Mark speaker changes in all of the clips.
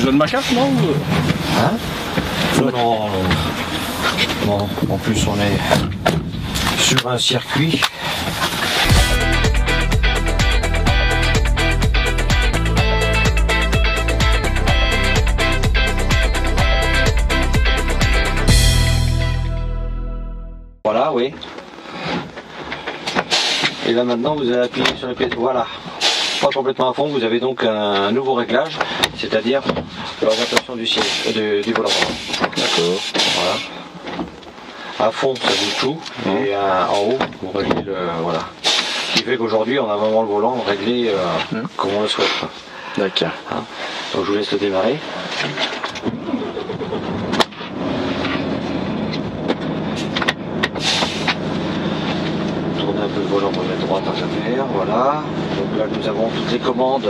Speaker 1: donne ma carte, non?
Speaker 2: Hein? Non, en plus on est sur un circuit. Voilà, oui. Et là maintenant vous allez appuyer sur la pièce. Voilà. Pas complètement à fond, vous avez donc un nouveau réglage, c'est-à-dire l'orientation du siège, du volant. D'accord. Voilà. À fond, ça bouge tout, et en haut, vous réglez le. Voilà. Ce qui fait qu'aujourd'hui, on a vraiment le volant réglé comme on le souhaite.
Speaker 1: D'accord.
Speaker 2: Hein, donc je vous laisse le démarrer. Tournez un peu le volant pour mettre droite en jamais, voilà. Donc là, nous avons toutes les commandes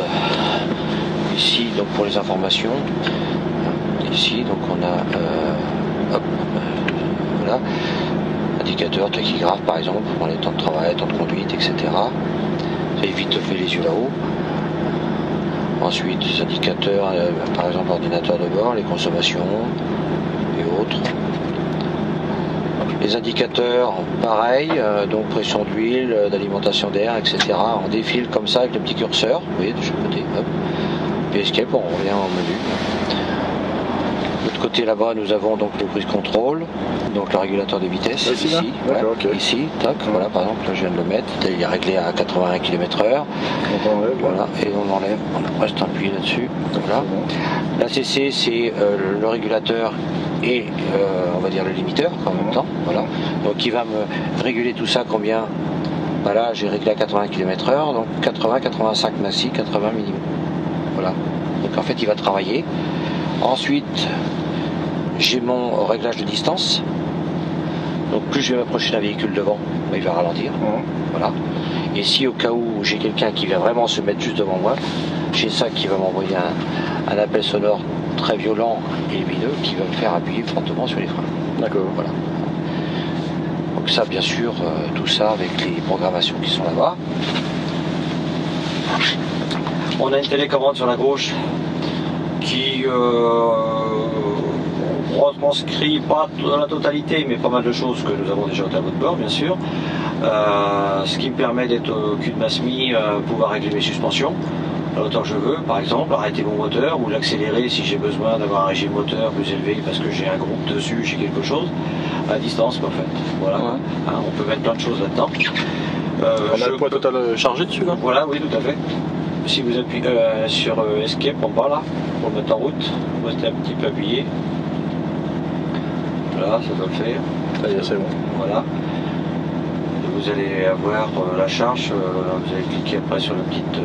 Speaker 2: ici, donc pour les informations. Ici, donc on a. Voilà. Indicateur, tachygraphe par exemple, pour les temps de travail, temps de conduite, etc. Ça évite de lever les yeux là-haut. Ensuite, les indicateurs, par exemple l'ordinateur de bord, les consommations et autres. Les indicateurs, pareil, donc pression d'huile, d'alimentation d'air, etc. On défile comme ça avec le petit curseur, vous voyez, de chaque côté. Hop. Puis escape, on revient au menu. De l'autre côté là-bas, nous avons donc le cruise control, donc le régulateur des vitesses, ici,
Speaker 1: okay.
Speaker 2: Ici, tac, voilà, par exemple, là, je viens de le mettre, il est réglé à 81 km/h, voilà, et on enlève, on reste appuyé là-dessus, voilà. La CC, c'est le régulateur et, on va dire, le limiteur, en même temps, voilà, donc il va me réguler tout ça, combien, voilà, j'ai réglé à 80 km/h, donc 80, 85 maxi, 80 minimum, voilà, donc en fait, il va travailler. Ensuite, j'ai mon réglage de distance. Donc plus je vais m'approcher d'un véhicule devant, il va ralentir. Voilà. Et si au cas où j'ai quelqu'un qui vient vraiment se mettre juste devant moi, j'ai ça qui va m'envoyer un appel sonore très violent et lumineux qui va me faire appuyer fortement sur les freins. D'accord. Voilà. Donc ça, bien sûr, tout ça avec les programmations qui sont là-bas. On a une télécommande sur la gauche qui retranscrit pas la totalité, mais pas mal de choses que nous avons déjà au tableau de bord, bien sûr. Ce qui me permet d'être au cul de ma SMI, pouvoir régler mes suspensions à l'auteur que je veux, par exemple, arrêter mon moteur ou l'accélérer si j'ai besoin d'avoir un régime moteur plus élevé parce que j'ai un groupe dessus, j'ai quelque chose, à distance, en fait. Voilà. Ouais. Hein, on peut mettre plein de choses là-dedans.
Speaker 1: On a le poids total chargé dessus, là?
Speaker 2: Voilà, oui, tout à fait. Si vous appuyez sur Escape en bas là, pour mettre en route, vous restez un petit peu appuyé. Voilà, ça doit le faire.
Speaker 1: Ça y est, c'est bon.
Speaker 2: Voilà. Et vous allez avoir la charge, vous allez cliquer après sur la petite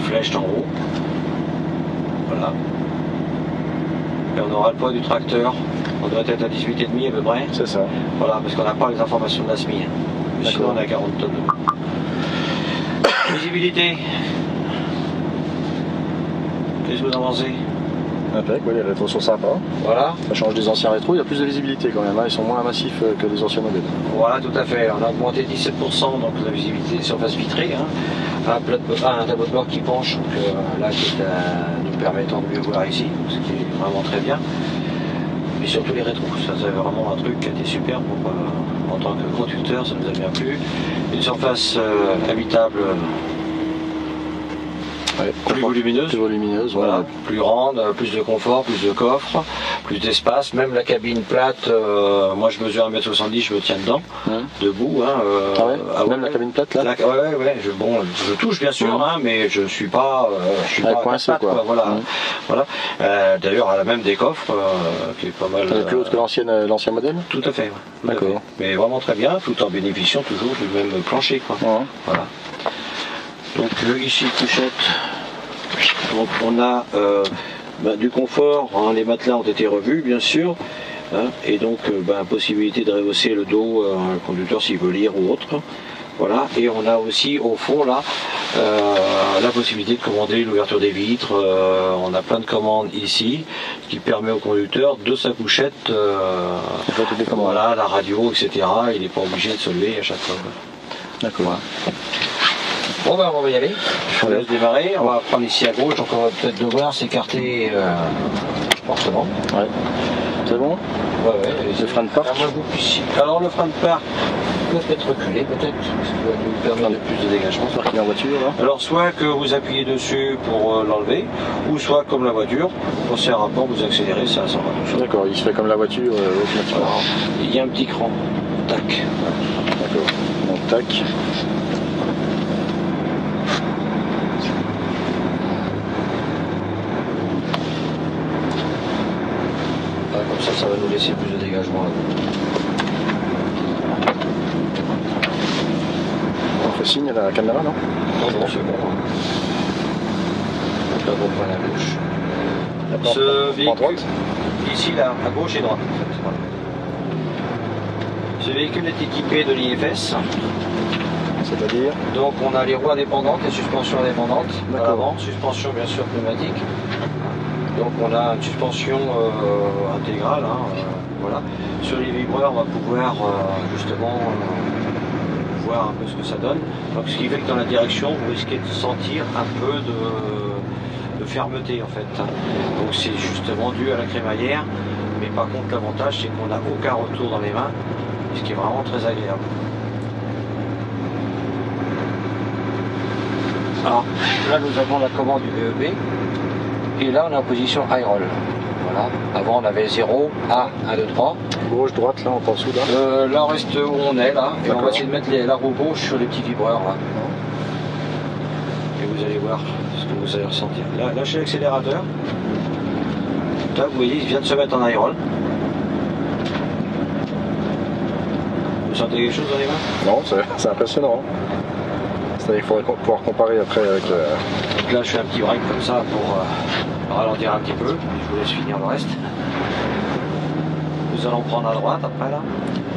Speaker 2: flèche en haut. Voilà. Et on aura le poids du tracteur. On doit être à 18,5 à peu près.
Speaker 1: C'est ça.
Speaker 2: Voilà, parce qu'on n'a pas les informations de la SMI. Sinon on est à 40 tonnes. Visibilité. Qu'est-ce que vous en pensez?
Speaker 1: Impec, oui, les rétros sont sympas.
Speaker 2: Voilà.
Speaker 1: Ça change des anciens rétros, il y a plus de visibilité quand même, hein. Ils sont moins massifs que les anciens modèles.
Speaker 2: Voilà, tout à fait. On a augmenté 17% donc la visibilité des surfaces vitrées. Hein. Un tableau de bord qui penche, donc, là, qui est nous permettant de mieux voir ici, ce qui est vraiment très bien. Et surtout les rétros, ça c'est vraiment un truc qui a été super pour, en tant que conducteur, ça nous a bien plu. Une surface habitable.
Speaker 1: Ouais,
Speaker 2: plus volumineuse,
Speaker 1: voilà.
Speaker 2: Plus grande, plus de confort, plus de coffre, plus d'espace, même la cabine plate, moi je mesure 1m70, je me tiens dedans, debout. Hein,
Speaker 1: même la cabine plate là
Speaker 2: je touche bien sûr, hein, mais je suis pas
Speaker 1: coincé, quoi.
Speaker 2: Voilà. D'ailleurs elle a même des coffres qui est pas mal.
Speaker 1: Plus haute que l'ancien modèle?
Speaker 2: Tout à fait,
Speaker 1: d'accord.
Speaker 2: Mais vraiment très bien, tout en bénéficiant toujours du même plancher, quoi. Voilà. Donc ici couchette, donc on a du confort, hein, les matelas ont été revus bien sûr, hein, et donc possibilité de rehausser le dos, le conducteur s'il veut lire ou autre. Voilà, et on a aussi au fond là la possibilité de commander l'ouverture des vitres, on a plein de commandes ici, ce qui permet au conducteur de sa couchette, voilà, la radio, etc. Il n'est pas obligé de se lever à chaque fois.
Speaker 1: D'accord.
Speaker 2: Voilà. Bon ben on va y aller. On va
Speaker 1: Allez.
Speaker 2: se démarrer. On va prendre ici à gauche, donc on va peut-être devoir s'écarter fortement.
Speaker 1: Ouais. C'est bon?
Speaker 2: Ouais,
Speaker 1: Le frein de parc.
Speaker 2: Alors le frein de parc peut être reculé, peut-être, ce qui va nous permettre de plus de dégagement.
Speaker 1: J'espère qu'il est en voiture là.
Speaker 2: Alors soit que vous appuyez dessus pour l'enlever, ou soit comme la voiture, vous passez un rapport, vous accélérez, ça s'en va tout seul.
Speaker 1: D'accord, il se fait comme la voiture automatiquement.
Speaker 2: Alors, il y a un petit cran. Tac.
Speaker 1: D'accord. Donc tac.
Speaker 2: Comme ça va nous laisser plus de dégagement là.
Speaker 1: On fait signe à la caméra, non?
Speaker 2: Non, c'est bon. Donc là, on prend la gauche.
Speaker 1: D'accord.
Speaker 2: Ce
Speaker 1: On prend
Speaker 2: véhicule,
Speaker 1: droite.
Speaker 2: ici, là, à gauche et droite. En fait. Voilà. Ce véhicule est équipé de l'IFS.
Speaker 1: C'est-à-dire?
Speaker 2: Donc on a les roues indépendantes, les suspensions indépendantes à
Speaker 1: D'accord.
Speaker 2: l'avant, suspension bien sûr pneumatique. Donc on a une suspension intégrale, hein, voilà. Sur les vibreurs, on va pouvoir justement voir un peu ce que ça donne. Donc ce qui fait que dans la direction, vous risquez de sentir un peu de fermeté en fait. Donc c'est justement dû à la crémaillère, mais par contre l'avantage c'est qu'on n'a aucun retour dans les mains, ce qui est vraiment très agréable. Alors là nous avons la commande du VEB et là on est en position high roll. Voilà. Avant on avait 0, A, 1, 2, 3.
Speaker 1: Gauche, droite, là on passe où là?
Speaker 2: Là on reste où on est là et on
Speaker 1: D'accord.
Speaker 2: va essayer de mettre la roue gauche sur les petits vibreurs là. Et vous allez voir ce que vous allez ressentir. Là, lâchez l'accélérateur. Là vous voyez il vient de se mettre en high roll. Vous sentez quelque chose dans les mains?
Speaker 1: Non, c'est impressionnant. C'est-à-dire qu'il faudrait pouvoir comparer après avec le...
Speaker 2: Donc là je fais un petit break comme ça pour ralentir un petit peu. Je vous laisse finir le reste. Nous allons prendre à droite après là.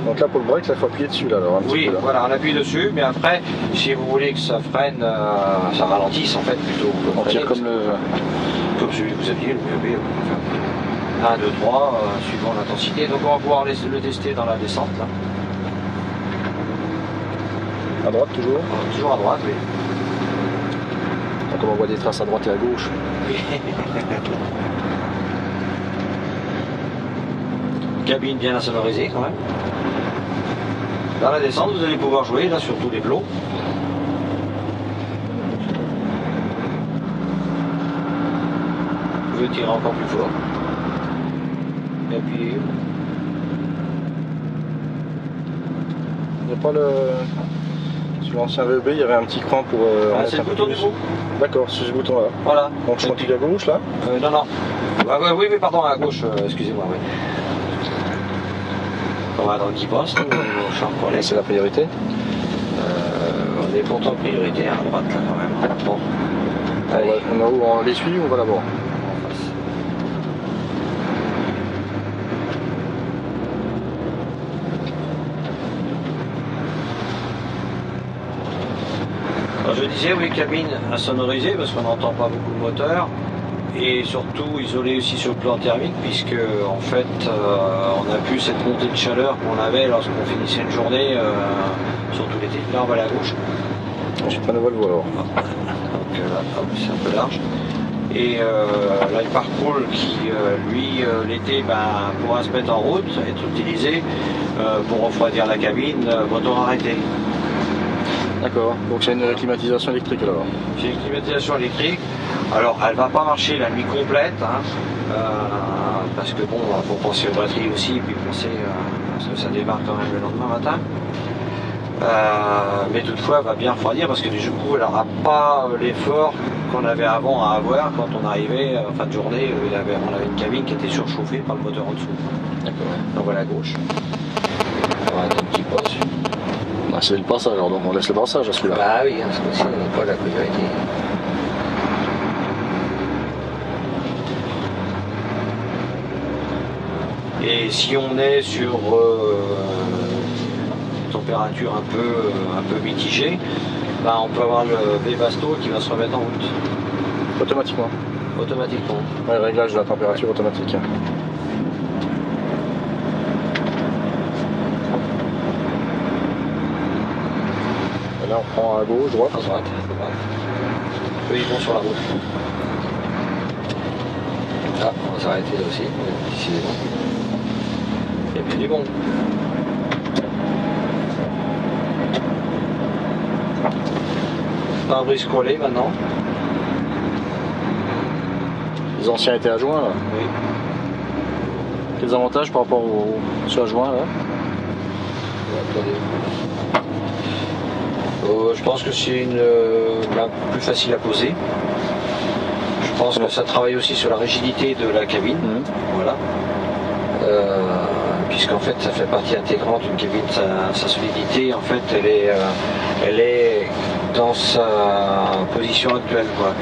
Speaker 1: Donc là pour le break, il faut appuyer dessus là alors un petit
Speaker 2: Oui,
Speaker 1: peu là.
Speaker 2: voilà, on appuie dessus, mais après, si vous voulez que ça freine, ça ralentisse en fait plutôt.
Speaker 1: On tire comme le...
Speaker 2: Comme celui que vous aviez, le VEB. 1, 2, 3, suivant l'intensité. Donc on va pouvoir le tester dans la descente là.
Speaker 1: À droite toujours.
Speaker 2: Toujours à droite, oui.
Speaker 1: Donc on voit des traces à droite et à gauche.
Speaker 2: Cabine bien insonorisée quand même. Dans la descente, vous allez pouvoir jouer là sur tous les plots. Vous pouvez tirer encore plus fort. Et puis
Speaker 1: Il n'y a pas le... Sur l'ancien VEB, il y avait un petit coin pour...
Speaker 2: c'est le bouton du coup.
Speaker 1: D'accord, c'est ce bouton là.
Speaker 2: Voilà.
Speaker 1: Donc je continue à gauche là.
Speaker 2: Non, non. Ah, oui, pardon, à gauche, excusez-moi, oui. On va dans le qui passe, au champ pour aller.
Speaker 1: C'est la priorité.
Speaker 2: On est pourtant prioritaire à droite là quand même. Bon. Allez.
Speaker 1: On va où? On les suit ou on va là-bas?
Speaker 2: En face. Alors je disais, oui, cabine insonorisée parce qu'on n'entend pas beaucoup le moteur et surtout isolé aussi sur le plan thermique puisque en fait on a plus cette montée de chaleur qu'on avait lorsqu'on finissait une journée, surtout l'été. Là on va aller à gauche.
Speaker 1: Je prends la Volvo alors.
Speaker 2: Donc là, c'est un peu large. Et là, le parcours qui, lui, l'été, pourra se mettre en route, être utilisé pour refroidir la cabine, moteur arrêté.
Speaker 1: D'accord, donc c'est une climatisation électrique alors.
Speaker 2: J'ai une climatisation électrique. Alors, elle va pas marcher la nuit complète, hein, parce que bon, faut penser aux batteries aussi, et puis penser parce que ça démarre quand même le lendemain matin. Mais toutefois, elle va bien refroidir parce que du coup, elle n'aura pas l'effort qu'on avait avant à avoir quand on arrivait en fin de journée. On avait une cabine qui était surchauffée par le moteur en dessous.
Speaker 1: D'accord.
Speaker 2: Donc voilà à gauche. On va un petit poste.
Speaker 1: Ah, c'est le passage alors, donc on laisse le passage à celui-là.
Speaker 2: Bah oui, parce que sinon on n'a pas la priorité. Et si on est sur température un peu mitigée, on peut avoir le V-Basto qui va se remettre en route.
Speaker 1: Automatiquement.
Speaker 2: Automatiquement.
Speaker 1: Ouais, réglage de la température automatique. Et là, on prend à gauche, droite.
Speaker 2: À droite. Eux, ils vont sur la route. Ah, on va s'arrêter là aussi. Ici, c'est bon. Et puis, il est bon. Pare-brise collé maintenant.
Speaker 1: Les anciens étaient adjoints là.
Speaker 2: Oui.
Speaker 1: Quels avantages par rapport aux ceux adjoints là?
Speaker 2: Je pense que c'est la plus facile à poser. Je pense que ça travaille aussi sur la rigidité de la cabine. Voilà. Puisqu'en fait ça fait partie intégrante d'une cabine, sa solidité en fait elle est dans sa position actuelle quoi.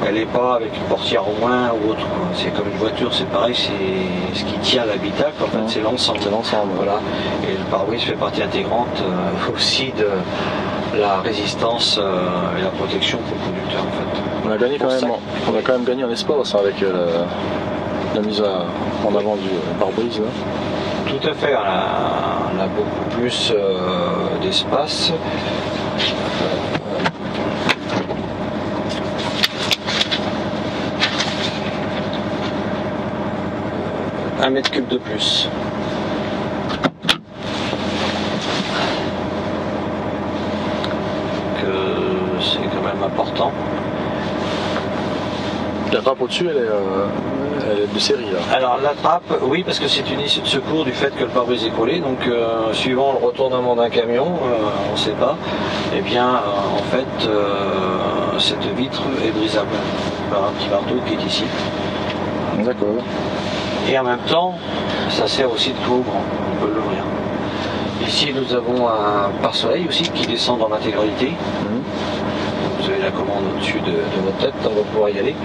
Speaker 2: Elle n'est pas avec une portière au moins ou autre quoi. C'est comme une voiture, c'est pareil, c'est ce qui tient l'habitacle en fait, c'est l'ensemble.
Speaker 1: C'est l'ensemble.
Speaker 2: Voilà. Et le pare-brise fait partie intégrante aussi de la résistance et la protection pour le conducteur en fait.
Speaker 1: On a gagné on a quand même gagné en espace avec la mise en avant du pare-brise là.
Speaker 2: Tout à fait, on a beaucoup plus d'espace. 1 mètre cube de plus. Que c'est quand même important.
Speaker 1: La trappe au-dessus, elle est de série là.
Speaker 2: Alors la trappe, oui, parce que c'est une issue de secours du fait que le pare-brise est collé. Donc suivant le retournement d'un camion, on ne sait pas, eh bien en fait cette vitre est brisable par un petit marteau qui est ici.
Speaker 1: D'accord.
Speaker 2: Et en même temps, ça sert aussi de clou ouvrant, on peut l'ouvrir. Ici nous avons un pare-soleil aussi qui descend dans l'intégralité. Vous avez la commande au-dessus de votre tête, on va pouvoir y aller.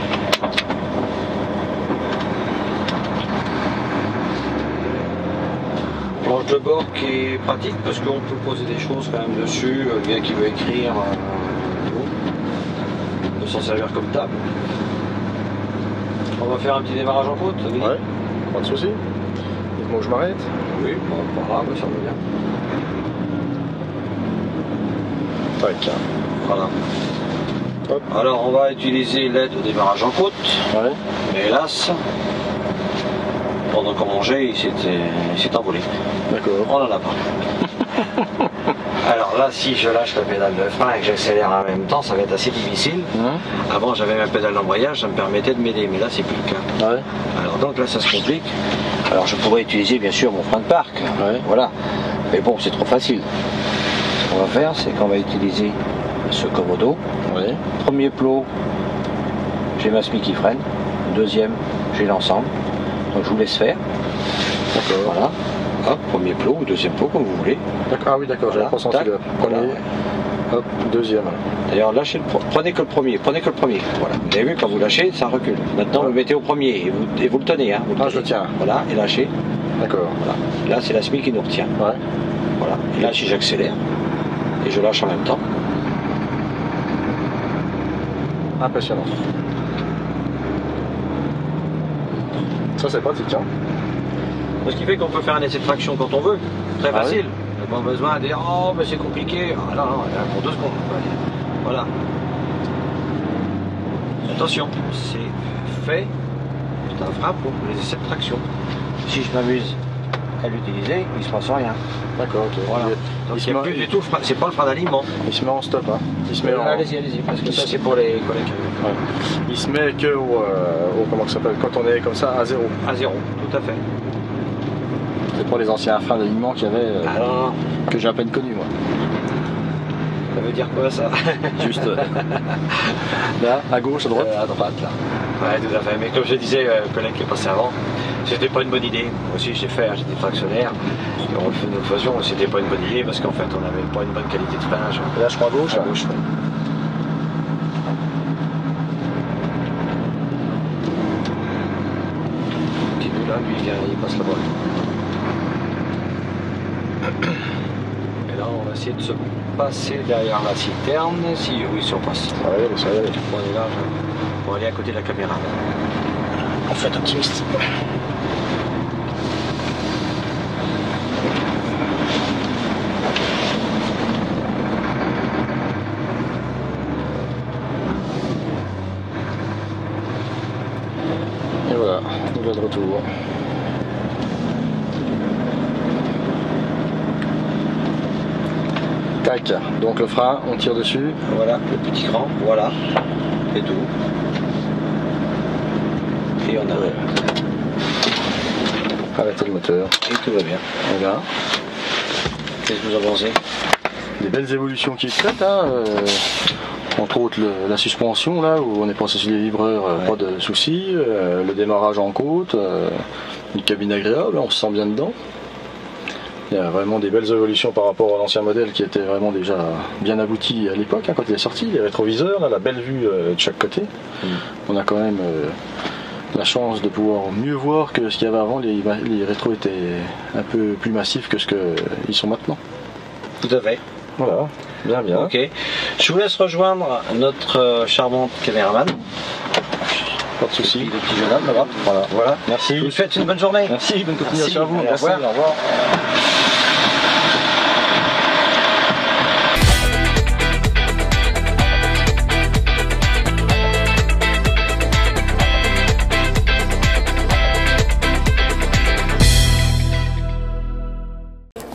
Speaker 2: Planche de bord qui est pratique parce qu'on peut poser des choses quand même dessus, le gars qui veut écrire, on peut s'en servir comme table. On va faire un petit démarrage en côte, oui.
Speaker 1: Ouais, pas de soucis. Dites-moi où je m'arrête.
Speaker 2: Oui, bon, pas grave, ça va bien.
Speaker 1: Tac.
Speaker 2: Voilà.
Speaker 1: Hop.
Speaker 2: Alors on va utiliser l'aide au démarrage en côte,
Speaker 1: Ouais.
Speaker 2: mais hélas, pendant qu'on mangeait, il s'est envolé.
Speaker 1: D'accord.
Speaker 2: On n'en a pas. Alors là, si je lâche la pédale de frein et que j'accélère en même temps, ça va être assez difficile. Avant, j'avais ma pédale d'embrayage, ça me permettait de m'aider, mais là, c'est plus le cas.
Speaker 1: Ouais.
Speaker 2: Alors donc là, ça se complique. Alors je pourrais utiliser bien sûr mon frein de parc.
Speaker 1: Ouais.
Speaker 2: Voilà. Mais bon, c'est trop facile. Ce qu'on va faire, c'est qu'on va utiliser ce commodo.
Speaker 1: Ouais.
Speaker 2: Premier plot, j'ai ma SMI qui freine. Deuxième, j'ai l'ensemble. Donc je vous laisse faire.
Speaker 1: D'accord.
Speaker 2: Voilà. Hop, premier plot ou deuxième plot, comme vous voulez.
Speaker 1: Ah oui, d'accord, j'avais
Speaker 2: Voilà.
Speaker 1: pas senti
Speaker 2: Tac.
Speaker 1: le premier.
Speaker 2: Voilà.
Speaker 1: Hop, deuxième.
Speaker 2: D'ailleurs, lâchez prenez que le premier. Prenez que le premier. Voilà. Vous avez vu, quand vous lâchez, ça recule. Maintenant, vous le mettez au premier et vous le tenez. Hein. Vous le
Speaker 1: Ah,
Speaker 2: tenez.
Speaker 1: je le tiens.
Speaker 2: Voilà, et lâchez.
Speaker 1: D'accord.
Speaker 2: Voilà. Là, c'est la SMI qui nous retient.
Speaker 1: Ouais.
Speaker 2: Voilà. Et là, si j'accélère et je lâche en même temps.
Speaker 1: Impressionnant. Ça, c'est pratique, hein.
Speaker 2: Ce qui fait qu'on peut faire un essai de traction quand on veut. Très
Speaker 1: Ah
Speaker 2: facile. On n'a pas besoin de dire oh, mais c'est compliqué. Ah, non, non, pour 2 secondes. Voilà. Attention, c'est fait. C'est un frein pour les essais de traction. Si je m'amuse à l'utiliser, il ne se passe rien.
Speaker 1: D'accord, ok.
Speaker 2: Voilà. Donc il n'y a plus du tout le frein. C'est pas le frein d'alignement.
Speaker 1: Il se met en stop, hein. Il se met en...
Speaker 2: Allez-y, allez-y, parce que ça c'est pour les collègues.
Speaker 1: Ouais. Il se met que au comment ça s'appelle, quand on est comme ça à zéro.
Speaker 2: À zéro, tout à fait.
Speaker 1: C'est pour les anciens freins d'alignement qu'il y avait,
Speaker 2: Alors,
Speaker 1: que j'ai à peine connu moi.
Speaker 2: ça veut dire quoi ça?
Speaker 1: Juste là, à gauche, à droite.
Speaker 2: À droite là. Ouais, tout à fait. Mais comme je disais, le collègue qui est passé avant, c'était pas une bonne idée. Moi aussi, j'ai fait, j'étais fractionnaire. Et on le fait une occasion, c'était pas une bonne idée parce qu'en fait, on n'avait pas une bonne qualité de freinage.
Speaker 1: Là, je crois à gauche.
Speaker 2: À gauche, ouais. Continue là, lui, il passe là-bas. Et là, on va essayer de se passer derrière la citerne. Si oui, si on passe.
Speaker 1: Ça va y aller, ça va y aller.
Speaker 2: On est là, pour aller à côté de la caméra.
Speaker 1: On fait optimiste. retour. Tac, donc le frein, on tire dessus.
Speaker 2: Voilà, le petit cran, voilà, et tout. Et on arrête.
Speaker 1: Arrêtez le moteur.
Speaker 2: Et tout va bien.
Speaker 1: Voilà.
Speaker 2: Qu'est-ce que vous en pensez?
Speaker 1: Des belles évolutions qui sont faites, hein, entre autres la suspension là où on est passé sur les vibreurs, pas de soucis, le démarrage en côte, une cabine agréable, on se sent bien dedans. Il y a vraiment des belles évolutions par rapport à l'ancien modèle qui était vraiment déjà bien abouti à l'époque, hein, quand il est sorti, les rétroviseurs, là, la belle vue de chaque côté. On a quand même la chance de pouvoir mieux voir que ce qu'il y avait avant. Les rétros étaient un peu plus massifs que ce qu'ils sont maintenant.
Speaker 2: Tout à fait.
Speaker 1: Voilà, bien bien.
Speaker 2: Ok, je vous laisse rejoindre notre charmante caméraman.
Speaker 1: Pas de soucis.
Speaker 2: Le petit jeune homme là-bas. Voilà.
Speaker 1: Merci.
Speaker 2: Je vous souhaite une bonne journée.
Speaker 1: Merci, bonne continuation à vous.
Speaker 2: Merci, au revoir.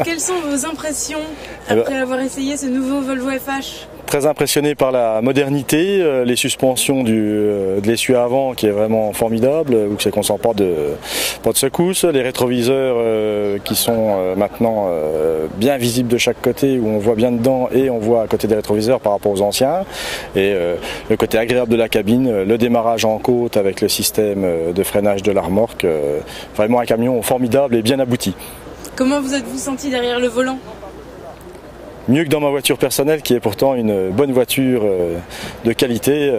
Speaker 3: Quelles sont vos impressions après avoir essayé ce nouveau Volvo FH?
Speaker 4: Très impressionné par la modernité, les suspensions de l'essieu avant qui est vraiment formidable, où c'est qu'on sent pas de secousse, les rétroviseurs qui sont maintenant bien visibles de chaque côté, où on voit bien dedans et on voit à côté des rétroviseurs par rapport aux anciens, et le côté agréable de la cabine, le démarrage en côte avec le système de freinage de la remorque, vraiment un camion formidable et bien abouti.
Speaker 3: Comment vous êtes-vous senti derrière le volant?
Speaker 4: Mieux que dans ma voiture personnelle qui est pourtant une bonne voiture de qualité,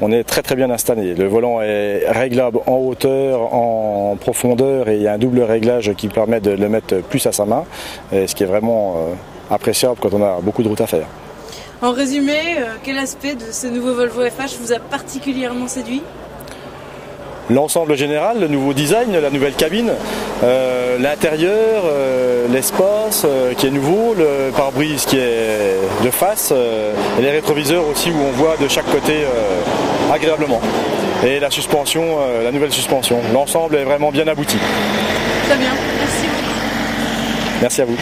Speaker 4: on est très très bien installé. Le volant est réglable en hauteur, en profondeur, et il y a un double réglage qui permet de le mettre plus à sa main, et ce qui est vraiment appréciable quand on a beaucoup de route à faire.
Speaker 3: En résumé, quel aspect de ce nouveau Volvo FH vous a particulièrement séduit?
Speaker 4: L'ensemble général, le nouveau design, la nouvelle cabine, l'intérieur, l'espace qui est nouveau, le pare-brise qui est de face, et les rétroviseurs aussi où on voit de chaque côté agréablement. Et la suspension, la nouvelle suspension. L'ensemble est vraiment bien abouti.
Speaker 3: Très bien, merci beaucoup.
Speaker 4: Merci à vous.